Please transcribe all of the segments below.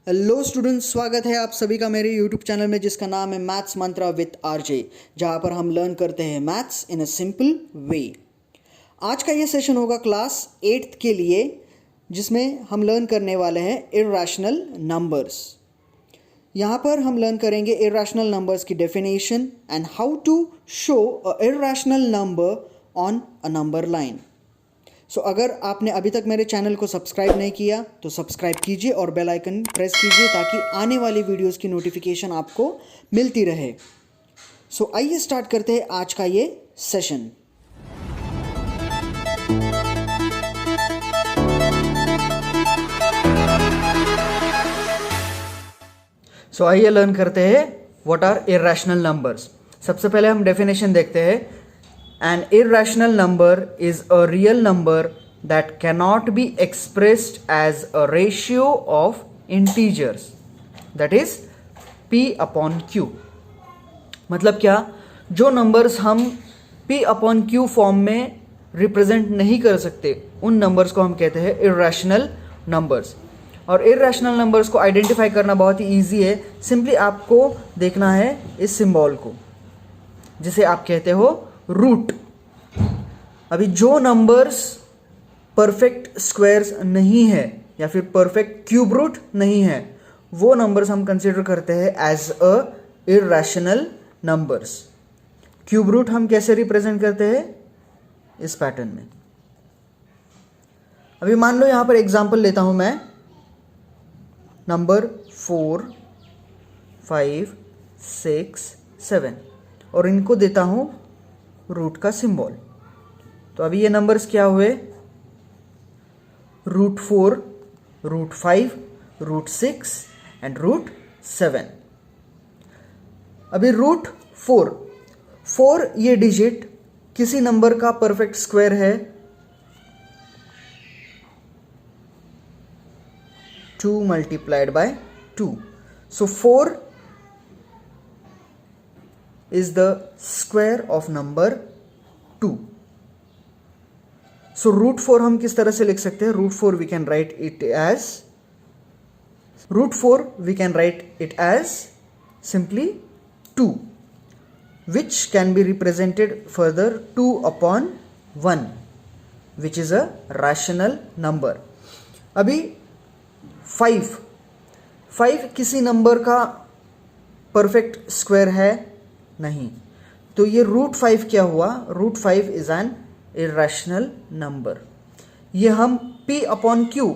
Hello students, स्वागत है आप सभी का मेरे यूट्यूब चैनल में जिसका नाम है मैथ्स मंत्रा विद आरजे, जहां पर हम लर्न करते हैं maths in a simple way. आज का ये सेशन होगा क्लास 8th के लिए, जिसमें हम लर्न करने वाले हैं इर्रेशनल नंबर्स। यहाँ पर हम लर्न करेंगे इर्रेशनल नंबर्स की definition and how to show a irrational number on a number line. So अगर आपने अभी तक मेरे चैनल को सब्सक्राइब नहीं किया तो सब्सक्राइब कीजिए और बेल आइकन प्रेस कीजिए ताकि आने वाली वीडियोस की नोटिफिकेशन आपको मिलती रहे। सो आइए स्टार्ट करते हैं आज का ये सेशन। सो आइए लर्न करते हैं व्हाट आर इर्रेशनल नंबर्स। सबसे पहले हम डेफिनेशन देखते हैं। An irrational number is a real number that cannot be expressed as a ratio of integers, that is p upon q। मतलब क्या, जो नंबर्स हम p upon q फॉर्म में रिप्रेजेंट नहीं कर सकते उन नंबर्स को हम कहते हैं इर्रेशनल नंबर्स। और इर्रेशनल नंबर्स को आइडेंटिफाई करना बहुत ही ईजी है। सिंपली आपको देखना है इस सिंबल को, जिसे आप कहते हो रूट। अभी जो नंबर्स परफेक्ट स्क्वायर्स नहीं है या फिर परफेक्ट क्यूब रूट नहीं है, वो नंबर्स हम कंसीडर करते हैं as a irrational numbers. Cube root हम कैसे रिप्रेजेंट करते हैं, इस पैटर्न में। अभी मान लो यहां पर एग्जांपल लेता हूं मैं, नंबर 4, 5, 6, 7 और इनको देता हूं रूट का सिंबल। तो अभी ये नंबर्स क्या हुए, √4, √5, √6 एंड √7। अभी √4 ये डिजिट किसी नंबर का परफेक्ट स्क्वायर है। 2 multiplied by 2, so 4 is the square of number 2। so √4 हम किस तरह से लिख सकते हैं, √4 we can write it as simply 2, which can be represented further 2 upon 1, which is a rational number। अभी 5 किसी नंबर का परफेक्ट स्क्वायर है नहीं, तो ये √5 क्या हुआ, √5 इज एन इर्रेशनल नंबर। ये हम p अपॉन q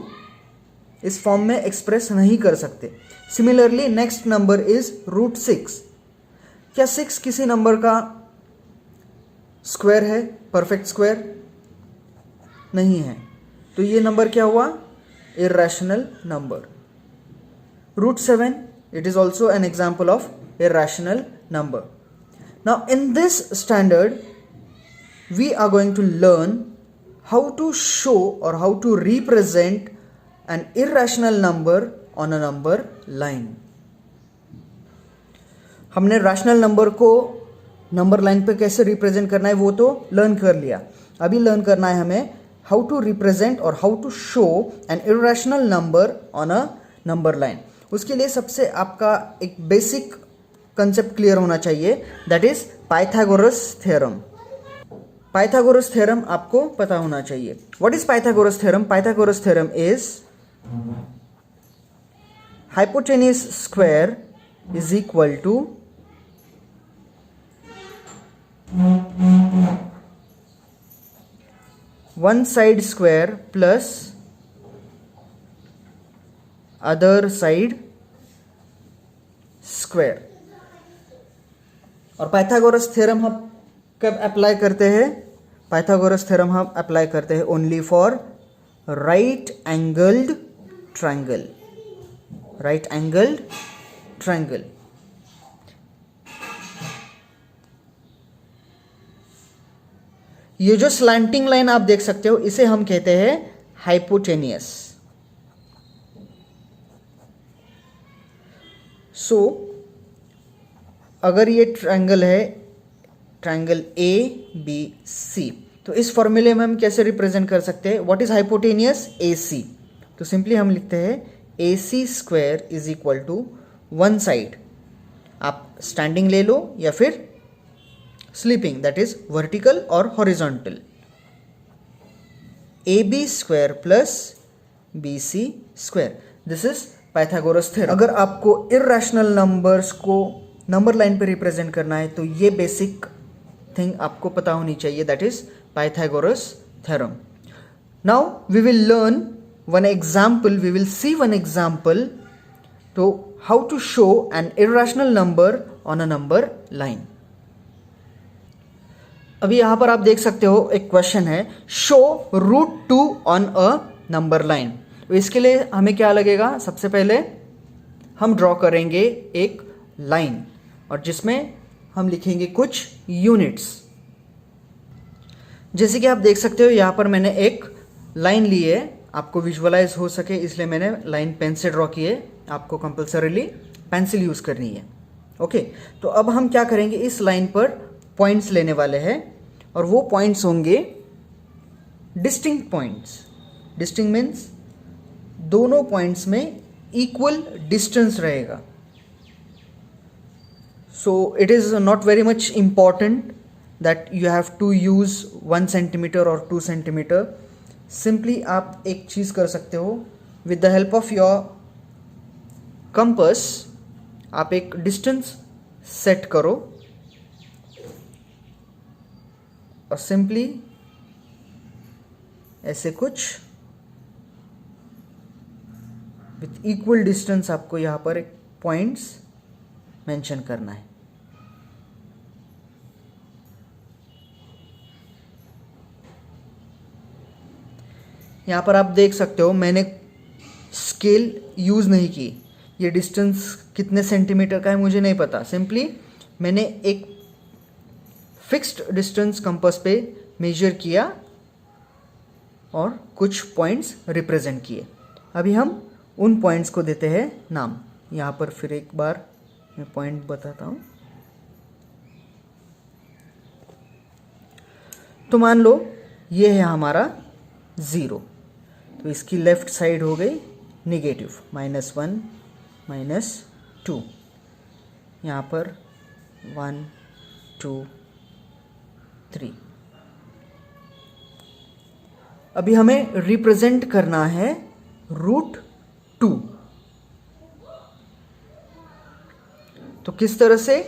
इस फॉर्म में एक्सप्रेस नहीं कर सकते। Similarly next number is √6। क्या 6 किसी नंबर का स्क्वायर है, परफेक्ट स्क्वायर नहीं है, तो ये नंबर क्या हुआ, irrational number. √7 it is also an example of irrational number। Now in this standard we are going to learn how to show or how to represent an irrational number on a number line। हमने rational number को number line पे कैसे represent करना है वो तो learn कर लिया। अभी लर्न करना है हमें हाउ टू रिप्रेजेंट और how to show an irrational number on a number line. उसके लिए सबसे आपका एक बेसिक कंसेप्ट क्लियर होना चाहिए, that is Pythagoras theorem. Pythagoras theorem आपको पता होना चाहिए। What is Pythagoras theorem? Pythagoras theorem is hypotenuse square is equal to one side square plus other side square. और पाइथागोरस थ्योरम हम कब अप्लाई करते हैं? पाइथागोरस थ्योरम हम अप्लाई करते हैं only for right angled triangle. Right angled triangle. ये जो स्लैंटिंग लाइन आप देख सकते हो, इसे हम कहते हैं हाइपोटेनियस। सो अगर ये ट्रायंगल है, ट्रायंगल ABC, तो इस फॉर्मूले में हम कैसे रिप्रेजेंट कर सकते हैं, व्हाट इज हाइपोटेनियस AC? तो सिंपली हम लिखते हैं AC square is equal to one side, आप स्टैंडिंग ले लो या फिर स्लीपिंग, दैट इज वर्टिकल और horizontal, AB square plus BC square, this is Pythagoras theorem. अगर आपको इर्रेशनल नंबर्स को नंबर लाइन पे रिप्रेजेंट करना है तो ये बेसिक थिंग आपको पता होनी चाहिए, that is Pythagoras theorem. Now we will learn one example, we will see one example तो how to show an irrational number on a number line. अभी यहां पर आप देख सकते हो एक क्वेश्चन है, show √2 on a number line. तो इसके लिए हमें क्या लगेगा, सबसे पहले हम ड्रॉ करेंगे एक लाइन और जिसमें हम लिखेंगे कुछ यूनिट्स। जैसे कि आप देख सकते हो यहां पर मैंने एक लाइन ली है, आपको विजुअलाइज हो सके इसलिए मैंने लाइन पेन से ड्रॉ की है, आपको कंपल्सरीली पेंसिल यूज करनी है। ओके, तो अब हम क्या करेंगे, इस लाइन पर पॉइंट्स लेने वाले हैं और वो पॉइंट्स होंगे डिस्टिंक्ट पॉइंट्स। डिस्टिंक्ट मीन्स दोनों पॉइंट्स में इक्वल डिस्टेंस रहेगा। So it is not very much important that you have to use 1 centimetre और 2 सेंटीमीटर। सिंपली आप एक चीज कर सकते हो, with the help of your compass आप एक डिस्टेंस सेट करो और सिंपली ऐसे कुछ विथ इक्वल डिस्टेंस आपको यहां पर एक पॉइंट्स मेंशन करना है। यहां पर आप देख सकते हो मैंने स्केल यूज नहीं की, ये डिस्टेंस कितने सेंटीमीटर का है मुझे नहीं पता, सिंपली मैंने एक फिक्स्ड डिस्टेंस कंपास पे मेजर किया और कुछ पॉइंट्स रिप्रेजेंट किए। अभी हम उन पॉइंट्स को देते हैं नाम। यहाँ पर फिर एक बार मैं पॉइंट बताता हूँ। तो मान लो ये है हमारा 0, तो इसकी लेफ्ट साइड हो गई नेगेटिव, -1 -2, यहाँ पर 1 2 3। अभी हमें रिप्रेजेंट करना है √2। तो किस तरह से,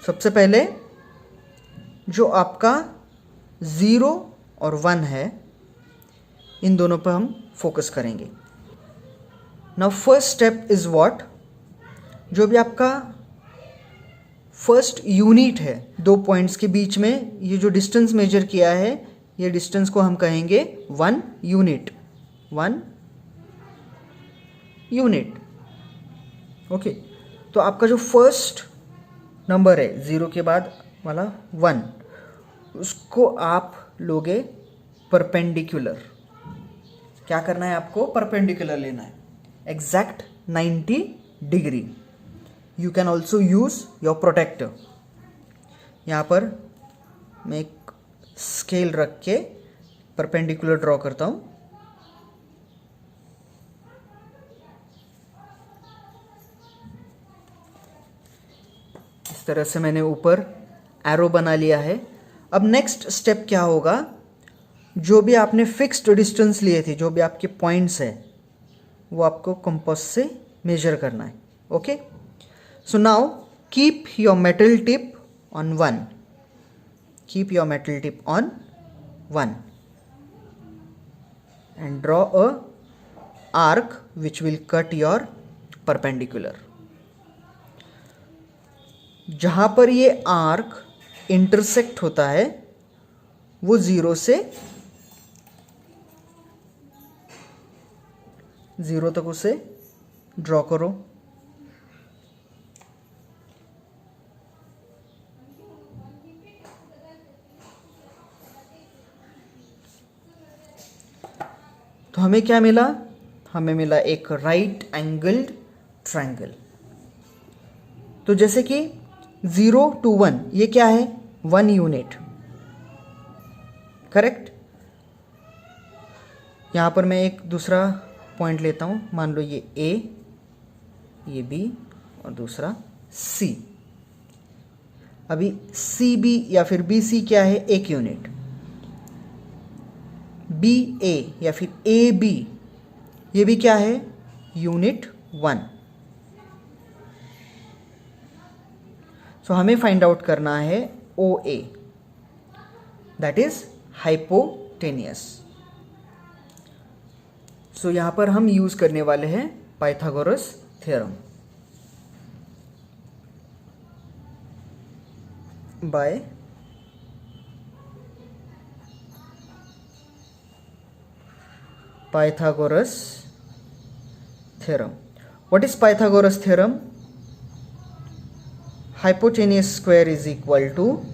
सबसे पहले जो आपका 0 और 1 है इन दोनों पर हम फोकस करेंगे। Now first step is what, जो भी आपका फर्स्ट यूनिट है दो पॉइंट्स के बीच में, ये जो डिस्टेंस मेजर किया है ये डिस्टेंस को हम कहेंगे 1 यूनिट, 1 यूनिट। ओके, तो आपका जो फर्स्ट नंबर है 0 के बाद वाला 1, उसको आप लोगे परपेंडिकुलर। क्या करना है आपको, परपेंडिकुलर लेना है, exact 90 degree. You can also use your protractor. यहाँ पर मैं एक स्केल रख के परपेंडिकुलर ड्रॉ करता हूँ। इस तरह से मैंने ऊपर एरो बना लिया है। अब नेक्स्ट स्टेप क्या होगा, जो भी आपने फिक्स्ड डिस्टेंस लिए थे, जो भी आपके पॉइंट्स है, वो आपको कंपास से मेजर करना है। Okay, so now keep your metal tip on 1, keep your metal tip on 1 and draw a arc which will cut your perpendicular। जहां पर ये आर्क इंटरसेक्ट होता है वो 0 तक उसे ड्रॉ करो। तो हमें क्या मिला, हमें मिला एक राइट एंगल्ड ट्रायंगल। तो जैसे कि 0 to 1 ये क्या है, 1 यूनिट, करेक्ट। यहां पर मैं एक दूसरा पॉइंट लेता हूँ, मान लो ये ए, ये बी और दूसरा सी। अभी सी बी या फिर बी सी क्या है? एक यूनिट। बी ए या फिर ए बी, ये भी क्या है? यूनिट 1। सो हमें फाइंड आउट करना है O A, that is hypotenuse. So यहां पर हम यूज करने वाले हैं Pythagoras theorem. By Pythagoras theorem. What is Pythagoras theorem? Hypotenuse square is equal to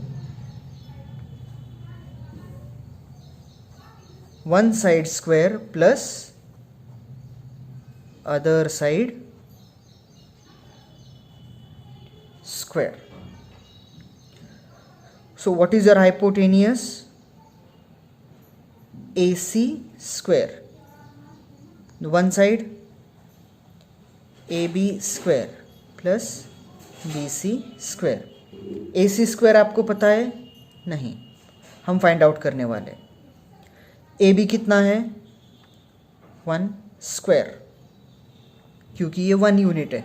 one side square plus other side square. So what is your hypotenuse? AC square. One side AB square plus BC square. AC square आपको पता है? नहीं, हम find out करने वाले। AB कितना है? 1 square, क्योंकि ये 1 यूनिट है।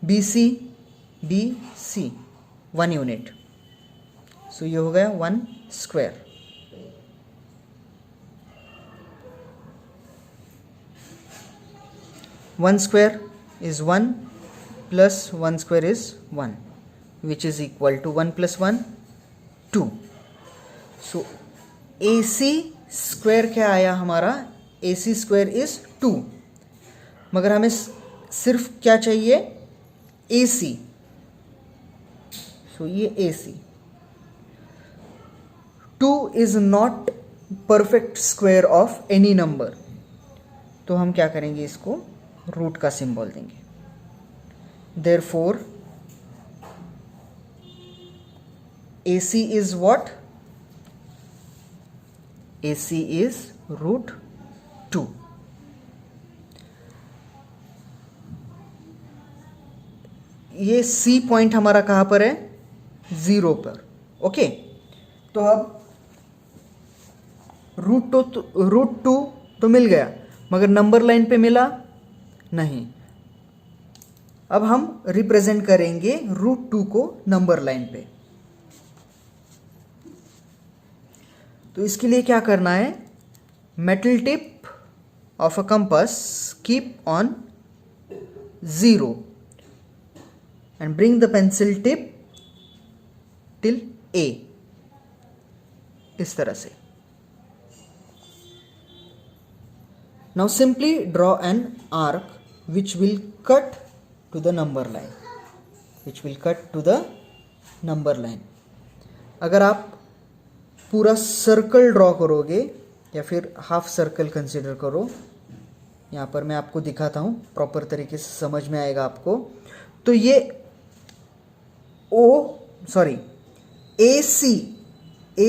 BC 1 यूनिट, सो ये हो गया 1 square. One square is 1 plus 1 square is 1, which is equal to 1 plus 1 2. So AC square क्या आया हमारा? AC square is 2, मगर हमें सिर्फ क्या चाहिए? AC. So ये AC 2 is not perfect square of any number, तो हम क्या करेंगे? इसको रूट का सिंबल देंगे। Therefore AC is what? AC is root 2. ये C पॉइंट हमारा कहाँ पर है? 0 पर। ओके, तो अब रूट टू तो मिल गया, मगर नंबर लाइन पे मिला नहीं। अब हम रिप्रेजेंट करेंगे रूट 2 को नंबर लाइन पे। तो इसके लिए क्या करना है? Metal tip of a compass keep on 0 and bring the pencil tip till A, इस तरह से। Now simply draw an arc which will cut to the number line. अगर आप पूरा सर्कल ड्रॉ करोगे या फिर हाफ सर्कल कंसिडर करो, यहाँ पर मैं आपको दिखाता हूँ, प्रॉपर तरीके से समझ में आएगा आपको। तो ये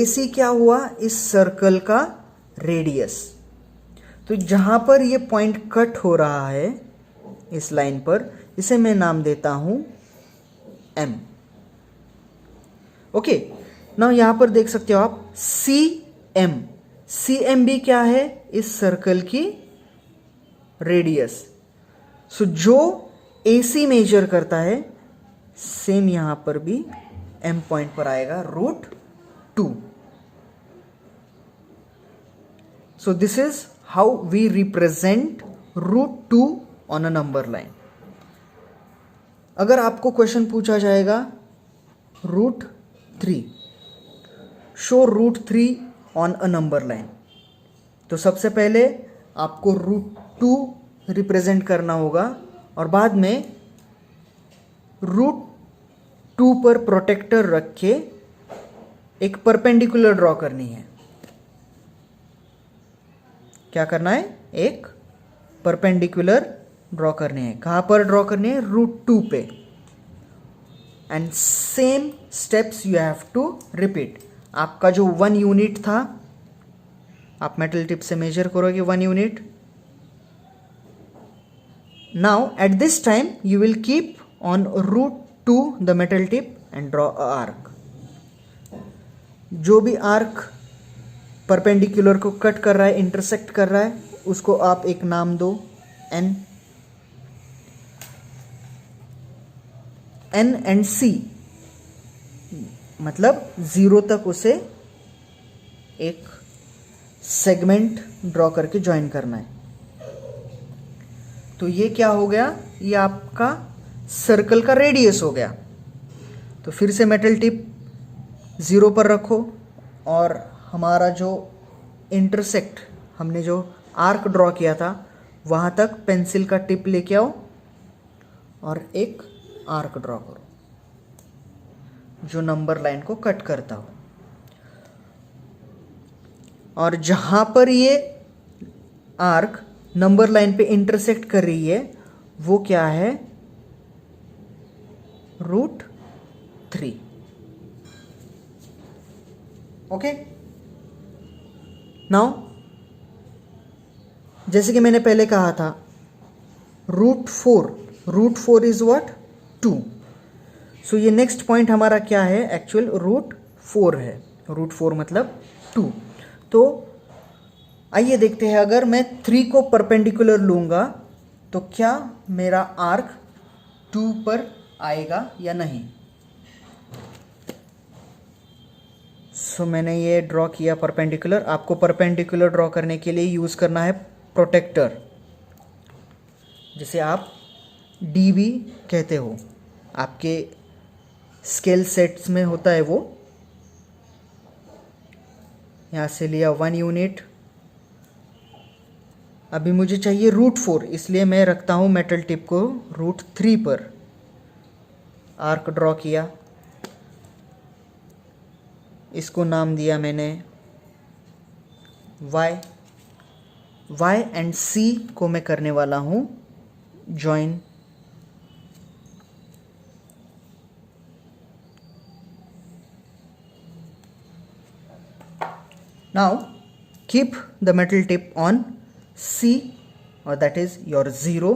AC क्या हुआ? इस सर्कल का रेडियस। तो जहां पर ये पॉइंट कट हो रहा है इस लाइन पर, इसे मैं नाम देता हूं M। ओके, नाउ यहां पर देख सकते हो आप CM भी क्या है? इस सर्कल की रेडियस। सो जो AC मेजर करता है, सेम यहां पर भी M पॉइंट पर आएगा root 2। So this is how we represent root 2 on a number line. अगर आपको क्वेश्चन पूछा जाएगा root 3, show root 3 on a number line, तो सबसे पहले आपको रूट 2 रिप्रेजेंट करना होगा और बाद में रूट 2 पर प्रोटेक्टर रख के एक परपेंडिकुलर ड्रॉ करनी है। क्या करना है? एक परपेंडिकुलर ड्रॉ करनी है। कहां पर ड्रॉ करनी है? रूट 2 पे। And same steps you have to repeat. आपका जो 1 यूनिट था, आप मेटल टिप से मेजर करोगे 1 unit, Now at this time you will keep on root to the metal tip and draw a arc. जो भी आर्क परपेंडिकुलर को cut कर रहा है, इंटरसेक्ट कर रहा है, उसको आप एक नाम दो N. N एंड C मतलब 0 तक उसे एक सेगमेंट ड्रॉ करके ज्वाइन करना है. तो ये क्या हो गया, ये आपका सर्कल का रेडियस हो गया. तो फिर से मेटल टिप 0 पर रखो और हमारा जो इंटरसेक्ट हमने जो आर्क ड्रॉ किया था वहाँ तक पेंसिल का टिप लेके आओ और एक आर्क ड्रॉ करो जो नंबर लाइन को कट करता हो. और जहाँ पर ये आर्क नंबर लाइन पे इंटरसेक्ट कर रही है वो क्या है, √3. ओके. नाउ जैसे कि मैंने पहले कहा था √4 इज व्हाट, 2. सो ये नेक्स्ट पॉइंट हमारा क्या है, एक्चुअल √4 है. √4 मतलब 2. तो आइए देखते हैं, अगर मैं 3 को परपेंडिकुलर लूंगा तो क्या मेरा आर्क 2 पर आएगा या नहीं. सो मैंने ये ड्रॉ किया परपेंडिकुलर. आपको परपेंडिकुलर ड्रॉ करने के लिए यूज़ करना है प्रोटेक्टर, जिसे आप डी भी कहते हो. आपके स्केल सेट्स में होता है वो. यहाँ से लिया 1 यूनिट. अभी मुझे चाहिए √4, इसलिए मैं रखता हूँ मेटल टिप को √3 पर. आर्क ड्रॉ किया, इसको नाम दिया मैंने Y एंड C को मैं करने वाला हूँ join. Now keep the metal tip on C, or that is your 0.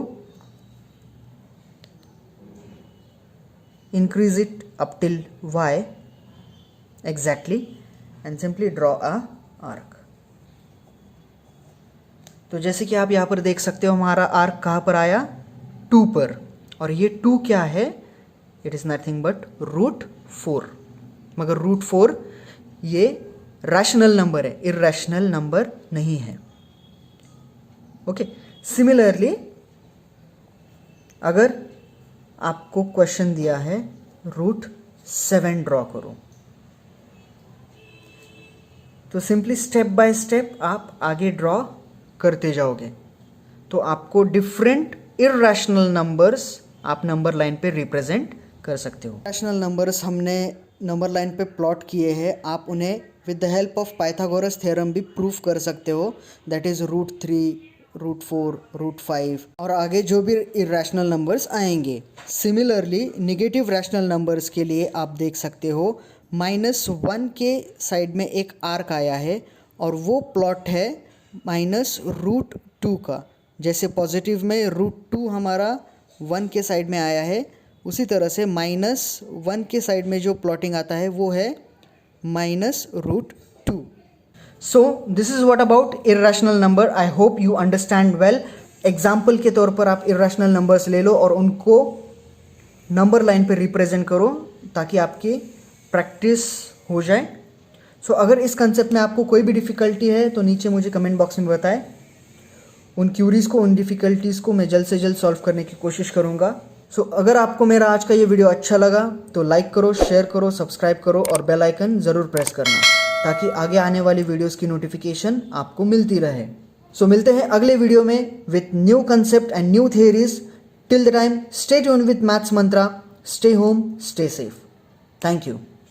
Increase it up till Y exactly and simply draw a arc. तो जैसे कि आप यहाँ पर देख सकते हो हमारा आर्क कहाँ पर आया, 2 पर. और ये 2 क्या है, इट इज़ नथिंग बट √4. मगर √4 ये रैशनल नंबर है, इर्रेशनल नंबर नहीं है. ओके. सिमिलरली अगर आपको क्वेश्चन दिया है √7 ड्रॉ करो, तो सिंपली स्टेप बाय स्टेप आप आगे ड्रॉ करते जाओगे. तो आपको डिफरेंट इर्रेशनल नंबर्स आप नंबर लाइन पे रिप्रेजेंट कर सकते हो. रैशनल नंबर्स हमने नंबर लाइन पे प्लॉट किए हैं. आप उन्हें with the help of Pythagoras theorem भी प्रूफ कर सकते हो. दैट इज़ √3, √4, √5 और आगे जो भी इर्रेशनल नंबर्स आएंगे. सिमिलरली नेगेटिव रैशनल नंबर्स के लिए आप देख सकते हो -1 के साइड में एक आर्क आया है और वो प्लॉट है -√2 का. जैसे पॉजिटिव में √2 हमारा 1 के साइड में आया है, उसी तरह से -1 के साइड में जो प्लॉटिंग आता है वो है -√2. So this is what about irrational number. I hope you understand well. Example के तौर पर आप इर्रेशनल नंबर्स ले लो और उनको नंबर लाइन पे रिप्रेजेंट करो ताकि आपकी प्रैक्टिस हो जाए. सो अगर इस कंसेप्ट में आपको कोई भी डिफ़िकल्टी है तो नीचे मुझे कमेंट बॉक्स में बताएं. उन क्यूरीज़ को, उन डिफ़िकल्टीज़ को मैं जल्द से जल्द सॉल्व करने की कोशिश करूँगा. सो अगर आपको मेरा आज का ये वीडियो अच्छा लगा तो लाइक करो, शेयर करो, सब्सक्राइब करो और बेल आइकन ज़रूर प्रेस करना ताकि आगे आने वाली वीडियोस की नोटिफिकेशन आपको मिलती रहे. सो मिलते हैं अगले वीडियो में with new concept and new theories. Till the time stay tuned with maths Mantra. Stay home, stay safe. Thank you.